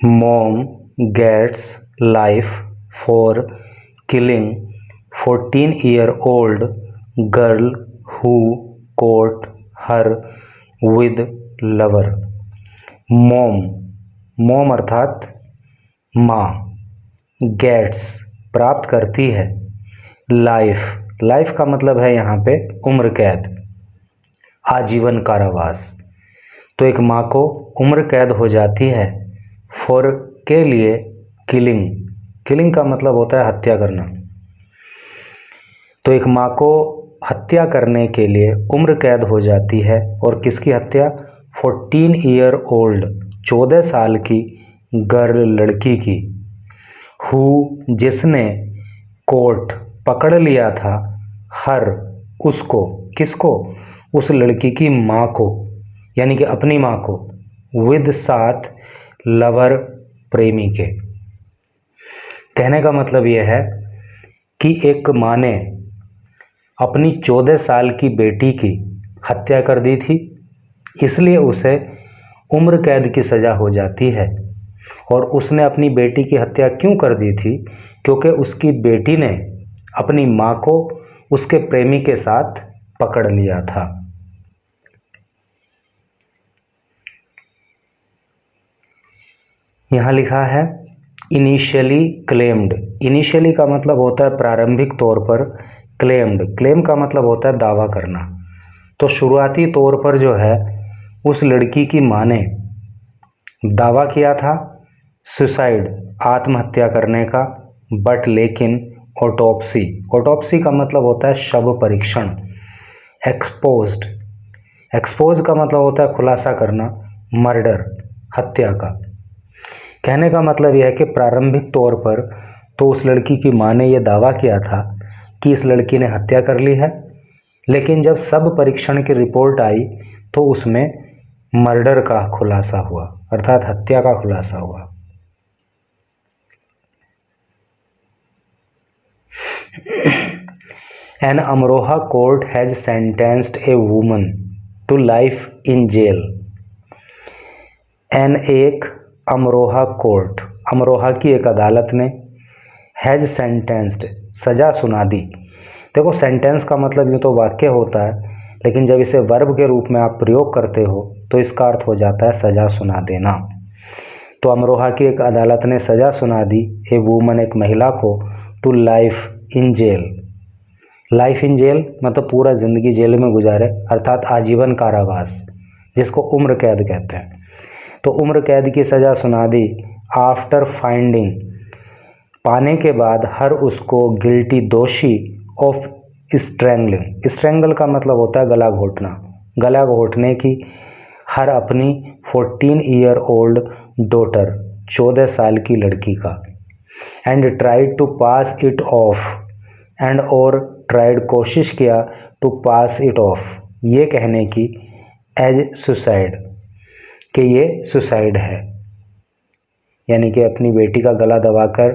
Mom gets life for killing 14-year-old girl who caught her with lover. Mom अर्थात माँ, gets प्राप्त करती है, लाइफ का मतलब है यहाँ पे उम्र कैद, आजीवन कारावास। तो एक माँ को उम्र कैद हो जाती है फॉर के लिए, किलिंग का मतलब होता है हत्या करना। तो एक माँ को हत्या करने के लिए उम्र कैद हो जाती है, और किसकी हत्या? 14-year-old 14 साल की गर्ल लड़की की, हु जिसने कोर्ट पकड़ लिया था, हर उसको, किसको? उस लड़की की माँ को, यानी कि अपनी माँ को, विद साथ लवर प्रेमी के। कहने का मतलब यह है कि एक माँ ने अपनी 14 साल की बेटी की हत्या कर दी थी, इसलिए उसे उम्र कैद की सज़ा हो जाती है। और उसने अपनी बेटी की हत्या क्यों कर दी थी? क्योंकि उसकी बेटी ने अपनी माँ को उसके प्रेमी के साथ पकड़ लिया था। यहाँ लिखा है इनिशियली क्लेम्ड। इनिशियली का मतलब होता है प्रारंभिक तौर पर, क्लेम का मतलब होता है दावा करना। तो शुरुआती तौर पर जो है उस लड़की की माँ ने दावा किया था सुसाइड, आत्महत्या करने का, बट लेकिन ऑटोप्सी का मतलब होता है शव परीक्षण, एक्सपोज का मतलब होता है खुलासा करना, मर्डर हत्या का। कहने का मतलब यह है कि प्रारंभिक तौर पर तो उस लड़की की माँ ने यह दावा किया था कि इस लड़की ने हत्या कर ली है, लेकिन जब सब परीक्षण की रिपोर्ट आई तो उसमें मर्डर का खुलासा हुआ, अर्थात हत्या का खुलासा हुआ। An Amroha court has sentenced a woman to life in jail. एक अमरोहा कोर्ट, अमरोहा की एक अदालत ने हैज सेंटेंस्ड सज़ा सुना दी। देखो सेंटेंस का मतलब यूँ तो वाक्य होता है, लेकिन जब इसे वर्ब के रूप में आप प्रयोग करते हो तो इसका अर्थ हो जाता है सज़ा सुना देना। तो अमरोहा की एक अदालत ने सज़ा सुना दी ए वूमन, एक महिला को, to life in jail. Life in jail मतलब पूरा ज़िंदगी जेल में गुजारे, अर्थात आजीवन कारावास, जिसको उम्र कैद कहते हैं। तो उम्र कैद की सज़ा सुना दी आफ्टर फाइंडिंग, पाने के बाद, हर उसको गिल्टी, दोषी, ऑफ स्ट्रैंगलिंग। स्ट्रैंगल का मतलब होता है गला घोटना, गला घोटने की, हर अपनी 14-year-old डॉटर, 14 साल की लड़की का, and tried to pass it off, and और ट्राइड कोशिश किया, टू पास इट ऑफ ये कहने की, एज सुसाइड कि ये सुसाइड है, यानी कि अपनी बेटी का गला दबाकर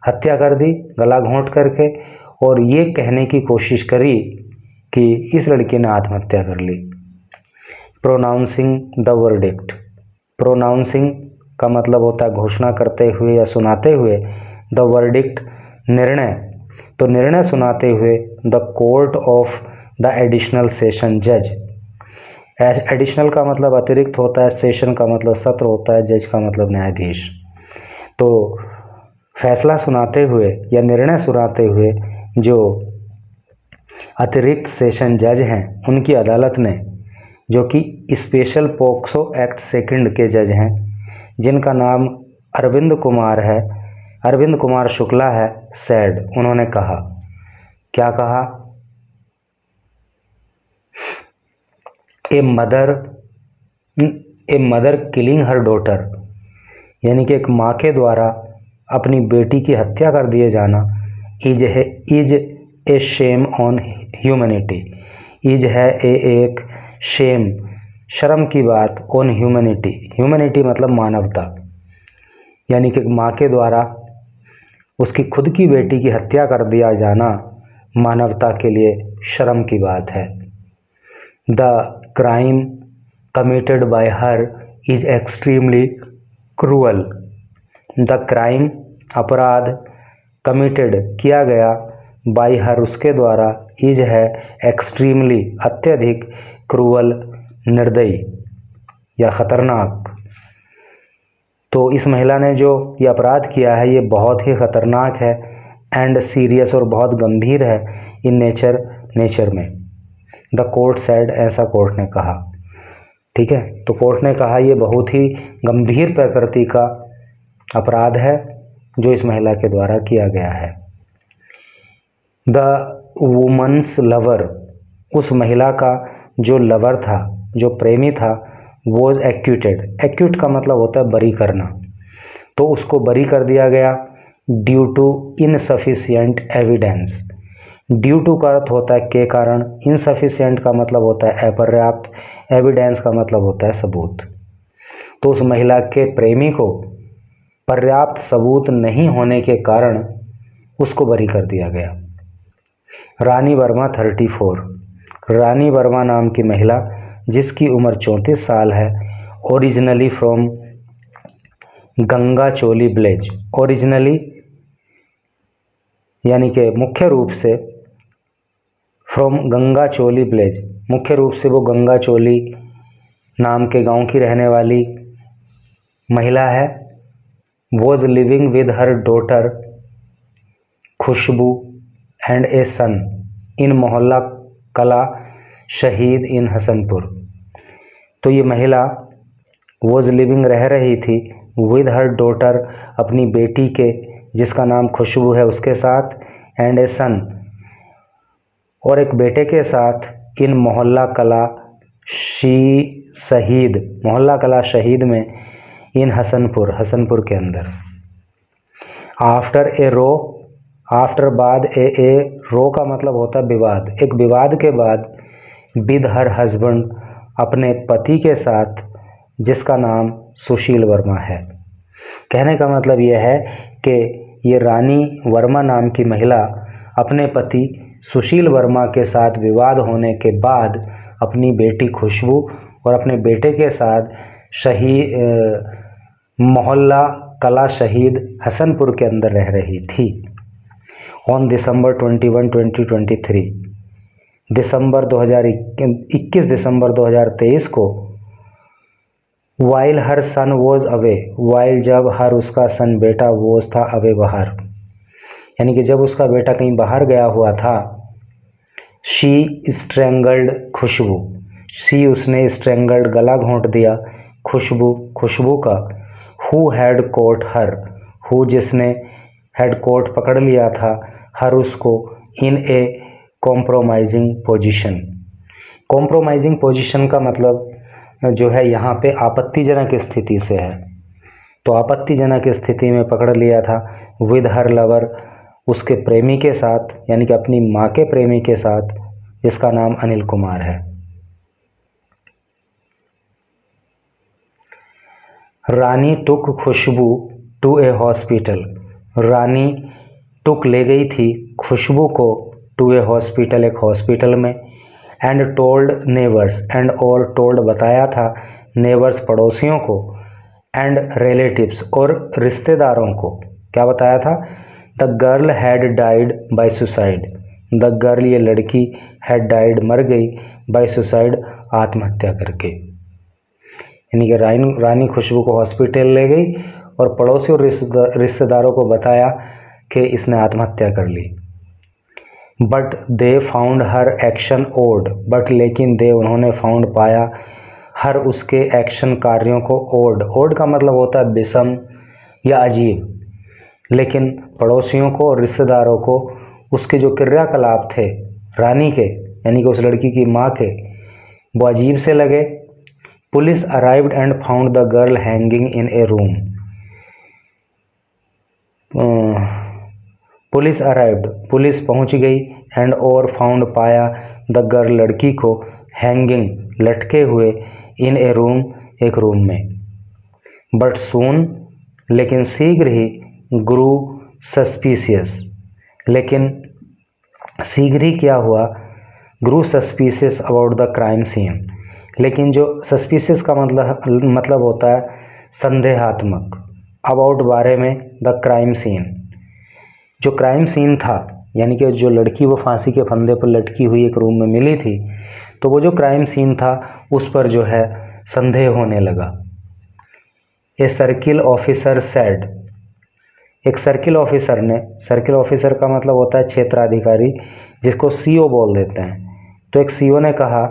हत्या कर दी, गला घोंट करके, और ये कहने की कोशिश करी कि इस लड़की ने आत्महत्या कर ली। प्रोनाउंसिंग द वर्डिक्ट, प्रोनाउंसिंग का मतलब होता है घोषणा करते हुए या सुनाते हुए, द वर्डिक्ट निर्णय, तो निर्णय सुनाते हुए, the court of the additional session जज। एडिशनल का मतलब अतिरिक्त होता है, सेशन का मतलब सत्र होता है, जज का मतलब न्यायाधीश। तो फैसला सुनाते हुए या निर्णय सुनाते हुए जो अतिरिक्त सेशन जज हैं उनकी अदालत ने, जो कि स्पेशल पोक्सो एक्ट सेकंड के जज हैं, जिनका नाम अरविंद कुमार है, अरविंद कुमार शुक्ला है, सैड, उन्होंने कहा, क्या कहा? A mother killing her daughter, यानी कि एक माँ के द्वारा अपनी बेटी की हत्या कर दिए जाना, is a shame on humanity, is है एक शेम, शर्म की बात, ऑन ह्यूमैनिटी, ह्यूमैनिटी मतलब मानवता, यानी कि माँ के द्वारा उसकी खुद की बेटी की हत्या कर दिया जाना मानवता के लिए शर्म की बात है। The crime committed by her is extremely cruel, the crime अपराध कमिटेड किया गया बाई हर उसके द्वारा इज है एक्सट्रीमली अत्यधिक क्रूअल निर्दयी या खतरनाक। तो इस महिला ने जो ये अपराध किया है ये बहुत ही खतरनाक है एंड सीरियस और बहुत गंभीर है इन नेचर में। द कोर्ट सेड, ऐसा कोर्ट ने कहा। ठीक है, तो कोर्ट ने कहा ये बहुत ही गंभीर प्रकृति का अपराध है जो इस महिला के द्वारा किया गया है। द वुमन्स लवर, उस महिला का जो लवर था, जो प्रेमी था, वॉज एक्यूटेड। एक्यूट का मतलब होता है बरी करना, तो उसको बरी कर दिया गया due to insufficient evidence. Due to का अर्थ होता है के कारण, इनसफिशिएंट का मतलब होता है अपर्याप्त, एविडेंस का मतलब होता है सबूत। तो उस महिला के प्रेमी को पर्याप्त सबूत नहीं होने के कारण उसको बरी कर दिया गया। रानी वर्मा 34, रानी वर्मा नाम की महिला जिसकी उम्र 34 साल है, ओरिजिनली फ्रॉम गंगाचोली विलेज, ओरिजिनली यानी कि मुख्य रूप से फ्रॉम गंगाचोली विलेज, मुख्य रूप से वो गंगाचोली नाम के गांव की रहने वाली महिला है। Was living with her daughter Khushboo and a son in mohalla Kala शहीद इन हसनपुर। तो ये महिला वॉज लिविंग रह रही थी विद हर डॉटर, अपनी बेटी के जिसका नाम खुशबू है उसके साथ, एंड ए सन और एक बेटे के साथ, इन मोहल्ला कला शहीद, मोहल्ला कला शहीद में, इन हसनपुर, हसनपुर के अंदर। आफ्टर ए रो, आफ्टर बाद, ए रो का मतलब होता है विवाद, एक विवाद के बाद, विद हर हस्बैंड, अपने पति के साथ जिसका नाम सुशील वर्मा है। कहने का मतलब यह है कि ये रानी वर्मा नाम की महिला अपने पति सुशील वर्मा के साथ विवाद होने के बाद अपनी बेटी खुशबू और अपने बेटे के साथ मोहल्ला कला शहीद हसनपुर के अंदर रह रही थी। ऑन दिसंबर 21, 2023, दिसंबर 21 दिसंबर 2023 को, while her son was away, while जब हर उसका सन बेटा वॉज था अवे बाहर, यानी कि जब उसका बेटा कहीं बाहर गया हुआ था। शी स्ट्रेंगल्ड खुशबू, शी उसने स्ट्रेंगल्ड गला घोंट दिया, खुशबू का। Who had caught her, who जिसने, हैड कोट पकड़ लिया था, हर उसको, in a compromising position. Compromising position का मतलब जो है यहाँ पे आपत्तिजनक स्थिति से है, तो आपत्तिजनक स्थिति में पकड़ लिया था। विद हर लवर, उसके प्रेमी के साथ, यानी कि अपनी माँ के प्रेमी के साथ जिसका नाम अनिल कुमार है। रानी टुक खुशबू टू ए हॉस्पिटल, रानी टुक ले गई थी खुशबू को टू ए हॉस्पिटल, एक हॉस्पिटल में। एंड टोल्ड नेबर्स, एंड और टोल्ड बताया था, नेबर्स पड़ोसियों को, एंड रिलेटिव्स और रिश्तेदारों को। क्या बताया था? The girl had died by suicide, the girl ये लड़की, हैड डाइड मर गई, बाय सुसाइड आत्महत्या करके। यानी कि रानी खुशबू को हॉस्पिटल ले गई और पड़ोसी और रिश्तेदारों को बताया कि इसने आत्महत्या कर ली। But they found her action odd, but लेकिन दे उन्होंने फाउंड पाया, हर उसके एक्शन कार्यों को ओड, ओड का मतलब होता है विषम या अजीब। लेकिन पड़ोसियों को और रिश्तेदारों को उसके जो क्रियाकलाप थे रानी के, यानी कि उस लड़की की माँ के, वो अजीब से लगे। Police arrived and found the girl hanging in A room, police arrived, police पहुंच गई, एंड और फाउंड पाया, द गर्ल लड़की को, हैंगिंग लटके हुए, इन ए रूम एक रूम में। बट सून लेकिन शीघ्र ही, ग्रू सस्पिशियस, लेकिन शीघ्र ही क्या हुआ, grew suspicious about the crime scene, लेकिन जो सस्पिशियस का मतलब होता है संदेहात्मक, अबाउट बारे में द क्राइम सीन, जो क्राइम सीन था यानी कि जो लड़की वो फांसी के फंदे पर लटकी हुई एक रूम में मिली थी, तो वो जो क्राइम सीन था उस पर जो है संदेह होने लगा। ए सर्किल ऑफिसर सेड, एक सर्किल ऑफिसर ने, सर्किल ऑफिसर का मतलब होता है क्षेत्राधिकारी, जिसको सीओ बोल देते हैं। तो एक सीओ ने कहा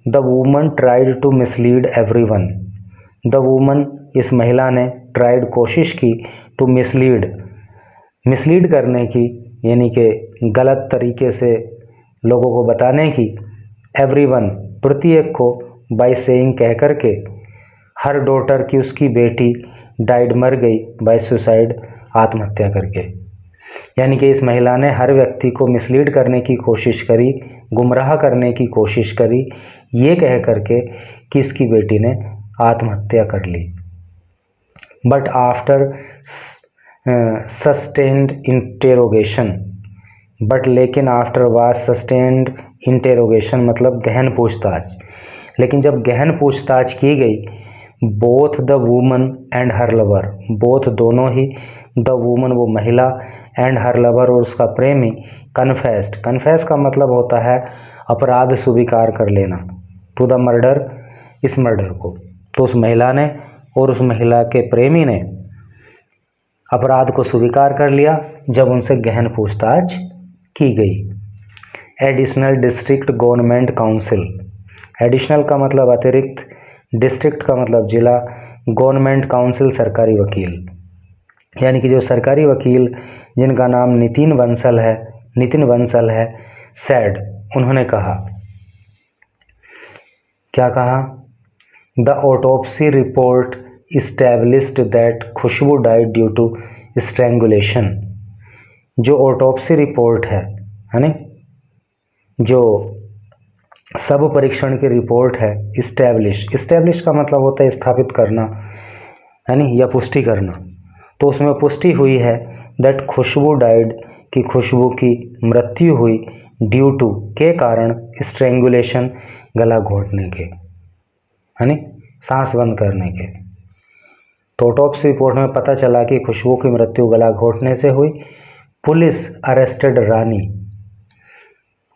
the woman tried to mislead everyone, the woman, इस महिला ने, ट्राइड, कोशिश की, टू मिसलीड, मिसलीड करने की यानी कि गलत तरीके से लोगों को बताने की, एवरीवन, प्रत्येक को, बाय सेइंग, कह कर के, हर डॉटर की, उसकी बेटी, डाइड, मर गई, बाय सुसाइड, आत्महत्या करके। यानी कि इस महिला ने हर व्यक्ति को मिसलीड करने की कोशिश करी, गुमराह करने की कोशिश करी, ये कह करके कि इसकी बेटी ने आत्महत्या कर ली। But after sustained interrogation, but लेकिन आफ्टर वाज सस्टेन्ड इंटेरोगेशन मतलब गहन पूछताछ, लेकिन जब गहन पूछताछ की गई, both the woman and her lover, both दोनों ही, द वूमन वो महिला, एंड हर लवर और उसका प्रेमी, कन्फेस्ड, कन्फेस का मतलब होता है अपराध स्वीकार कर लेना, टू द मर्डर, इस मर्डर को। तो उस महिला ने और उस महिला के प्रेमी ने अपराध को स्वीकार कर लिया जब उनसे गहन पूछताछ की गई। Additional district government council, additional का मतलब अतिरिक्त, डिस्ट्रिक्ट का मतलब जिला, गवर्नमेंट काउंसिल सरकारी वकील, यानी कि जो सरकारी वकील जिनका नाम नितिन बंसल है, सैड, उन्होंने कहा, क्या कहा, the autopsy report established that Khushboo died due to strangulation, जो ऑटोप्सी रिपोर्ट है ना, जो सब परीक्षण की रिपोर्ट है, इस्टेब्लिश का मतलब होता है स्थापित करना है नी, या पुष्टि करना। तो उसमें पुष्टि हुई है दैट खुशबू डाइड, कि खुशबू की मृत्यु हुई, ड्यू टू, के कारण, स्ट्रैंगुलेशन, गला घोटने के, है नी, सांस बंद करने के। तो ऑटोप्सी रिपोर्ट में पता चला कि खुशबू की मृत्यु गला घोटने से हुई। पुलिस अरेस्टेड रानी,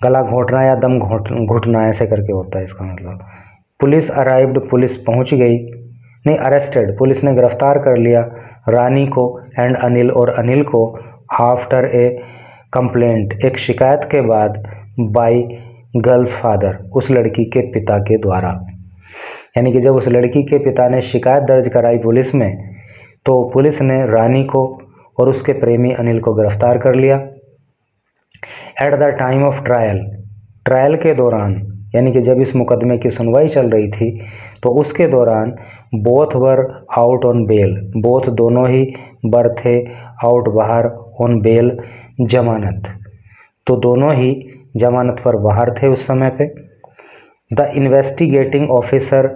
गला घोटना या दम घुटना ऐसे करके होता है इसका मतलब। पुलिस अराइव्ड, पुलिस पहुंच गई, नहीं अरेस्टेड, पुलिस ने गिरफ्तार कर लिया रानी को, एंड अनिल, और अनिल को, आफ्टर ए कंप्लेंट, एक शिकायत के बाद, बाय गर्ल्स फादर, उस लड़की के पिता के द्वारा। यानी कि जब उस लड़की के पिता ने शिकायत दर्ज कराई पुलिस में, तो पुलिस ने रानी को और उसके प्रेमी अनिल को गिरफ्तार कर लिया। At the time of trial, trial के दौरान, यानी कि जब इस मुकदमे की सुनवाई चल रही थी, तो उसके दौरान, both were out on bail, both दोनों ही, बर थे, आउट बाहर, ऑन बेल जमानत, तो दोनों ही जमानत पर बाहर थे उस समय पे। द इन्वेस्टिगेटिंग ऑफिसर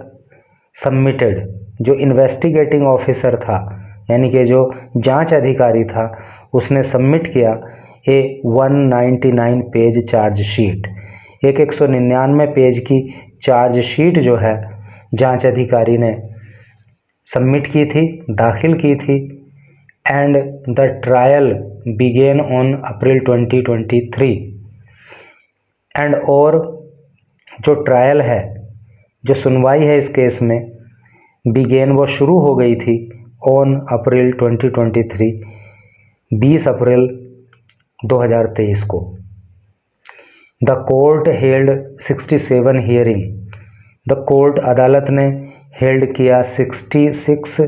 सबमिटेड, जो इन्वेस्टिगेटिंग ऑफिसर था यानी कि जो जांच अधिकारी था, उसने सबमिट किया ए 199 पेज चार्जशीट, एक 199 पेज की चार्जशीट जो है जांच अधिकारी ने सबमिट की थी, दाखिल की थी। And the trial began on April 2023, and और जो ट्रायल है, जो सुनवाई है इस केस में, बिगेन वो शुरू हो गई थी, ऑन अप्रैल 2023, 20 अप्रैल 2023 को। The court held 67 hearing, the court, अदालत ने, हेल्ड किया 66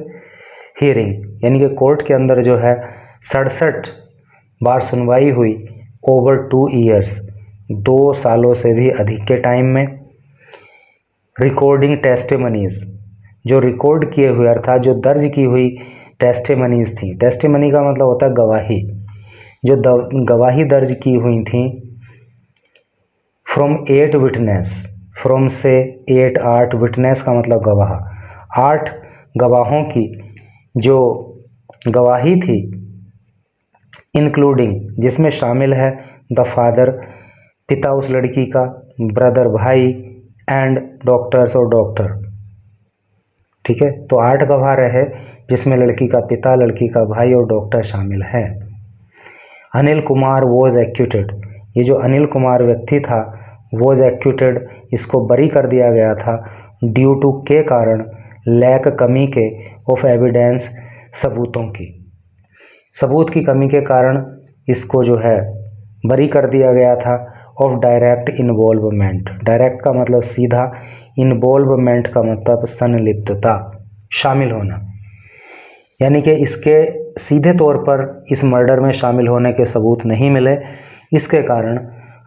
हियरिंग, यानी कि कोर्ट के अंदर जो है 67 बार सुनवाई हुई, ओवर 2 ईयर्स, 2 सालों से भी अधिक के टाइम में। रिकॉर्डिंग टेस्टिमनीज, जो रिकॉर्ड किए हुए अर्थात जो दर्ज की हुई टेस्टिमनीज थी, टेस्टिमनी का मतलब होता है गवाही, जो गवाही दर्ज की हुई थी, फ्रॉम 8 विटनेस, फ्रॉम से 8 विटनेस का मतलब गवाह, 8 गवाहों की जो गवाही थी, इंक्लूडिंग, जिसमें शामिल है द फादर, पिता उस लड़की का, ब्रदर भाई, एंड डॉक्टर्स और डॉक्टर, ठीक है। तो 8 गवाह रहे जिसमें लड़की का पिता, लड़की का भाई और डॉक्टर शामिल है। अनिल कुमार वॉज एक्यूटेड, ये जो अनिल कुमार व्यक्ति था वॉज एक्यूटेड, इसको बरी कर दिया गया था ड्यू टू के कारण, लैक कमी के, ऑफ एविडेंस सबूतों की, सबूत की कमी के कारण इसको जो है बरी कर दिया गया था। ऑफ डायरेक्ट इन्वॉल्वमेंट, डायरेक्ट का मतलब सीधा, इन्वॉल्वमेंट का मतलब संलिप्तता, शामिल होना, यानी कि इसके सीधे तौर पर इस मर्डर में शामिल होने के सबूत नहीं मिले, इसके कारण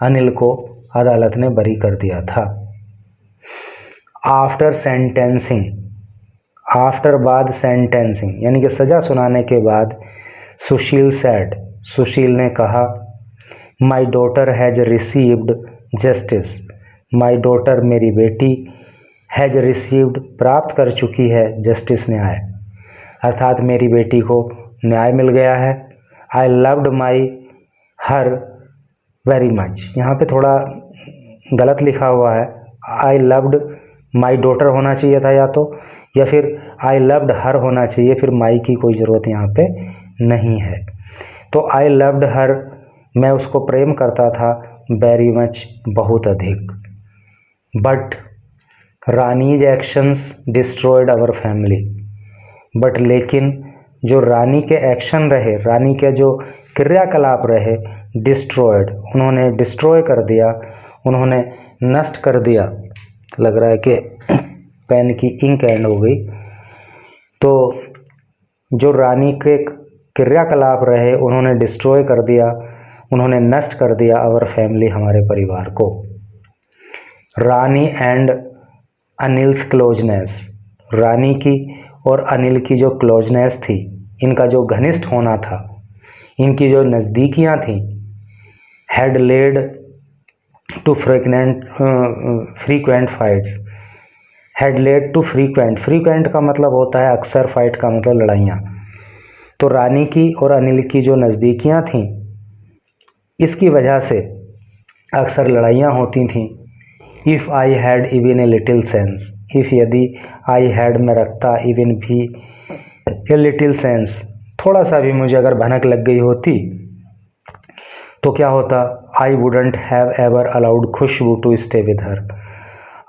अनिल को अदालत ने बरी कर दिया था। आफ्टर सेंटेंसिंग, आफ्टर बाद सेंटेंसिंग यानी कि सज़ा सुनाने के बाद, सुशील सैड, सुशील ने कहा, my daughter has received justice, my daughter मेरी बेटी, हैज़ रिसीव्ड प्राप्त कर चुकी है, जस्टिस न्याय, अर्थात मेरी बेटी को न्याय मिल गया है। I loved my her very much, यहाँ पे थोड़ा गलत लिखा हुआ है, आई लव्ड माई डॉटर होना चाहिए था या फिर आई लव्ड हर होना चाहिए, फिर माई की कोई ज़रूरत यहाँ पे नहीं है। तो आई लव्ड हर, मैं उसको प्रेम करता था, वेरी मच बहुत अधिक। But Rani's actions destroyed our family, but लेकिन जो रानी के एक्शन रहे, रानी के जो क्रियाकलाप रहे, डिस्ट्रॉयड, उन्होंने डिस्ट्रॉय कर दिया, उन्होंने नष्ट कर दिया, लग रहा है कि पेन की इंक एंड हो गई। तो जो रानी के क्रियाकलाप रहे उन्होंने डिस्ट्रॉय कर दिया, उन्होंने नष्ट कर दिया आवर फैमिली, हमारे परिवार को। रानी एंड अनिल्स क्लोजनेस, रानी की और अनिल की जो क्लोजनेस थी, इनका जो घनिष्ठ होना था, इनकी जो नज़दीकियाँ थीं, had led to frequent fights, had led to frequent का मतलब होता है अक्सर, फाइट का मतलब लड़ाइयाँ। तो रानी की और अनिल की जो नज़दीकियाँ थीं, इसकी वजह से अक्सर लड़ाइयाँ होती थीं। If I had even a little sense, if यदि आई हैड में रखता, इवन भी ए लिटिल सेंस, थोड़ा सा भी मुझे अगर भनक लग गई होती तो क्या होता, I wouldn't have ever allowed Khushboo to stay with her,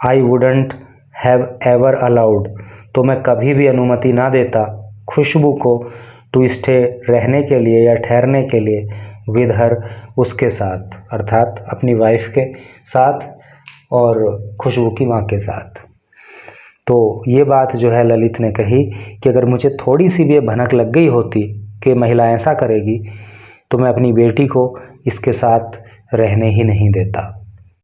I wouldn't have ever allowed, तो मैं कभी भी अनुमति ना देता खुशबू को, टू स्टे रहने के लिए या ठहरने के लिए, विद हर उसके साथ, अर्थात अपनी वाइफ के साथ और खुशबू की माँ के साथ। तो ये बात जो है ललित ने कही कि अगर मुझे थोड़ी सी भी भनक लग गई होती कि महिला ऐसा करेगी तो मैं अपनी बेटी को इसके साथ रहने ही नहीं देता।